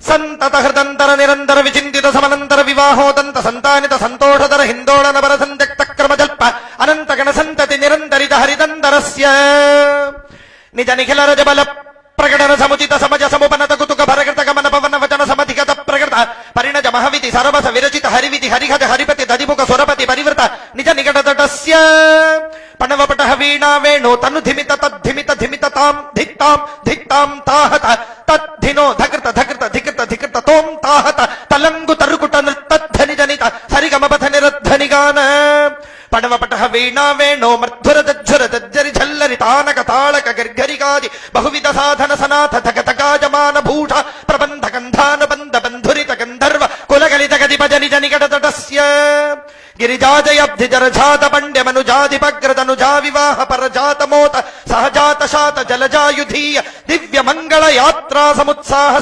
సంతత హృదంతర నిరంతర విచింతిత సమనంతర వివాహోదంత సంతానిత సంతోషధర హిందోళన వర సంత్యక్త క్రమజల్ప అనంత గణ సంతతి నిరంతరిత హరిదంతరస్య నిజ నిఖిల రజబల ప్రకటన సముచిత సమజ సముపనత కుతుక భరకృత గమన పవన వచన సమధిగత ప్రకృత పరిణజ మహవిధి సరవస విరచిత హరివిధి హరిహద హరిపతి దధిముఖ సురపతి పరివృత నిజ నికటతటస్య పణవపట వీణా వేణో తను ధిమిత తద్ధిమిత ధిమిత తాం ధిక్తాం ధిక్తాం తాహత తద్ధినో ధకృత ధకృత ధికృత ధికృత తోం తాహత తలంగు తరుకుట నృత్తధ్వని జనిత సరిగమపథ నిరధ్వనిగాన పణవపట వీణా వేణో మర్ధుర దజ్జుర దజ్జరి ఝల్లరి తానక తాళక గర్గరిగాది బహువిధ సాధన సనాథ ధగతగాజమాన భూష ప్రబంధ గంధాన బంధ బంధురిత గంధర్వ కులగలిత గదిపజ నిజ నికటతటస్య గిరిజాజయబ్ధి జరజాత పండ్య మనుజాధిపగ్రతనుజా వివాహ పరజాత మోత సహజాత శాత జలజాయుధీయ దివ్య మంగళ యాత్రా సముత్సాహ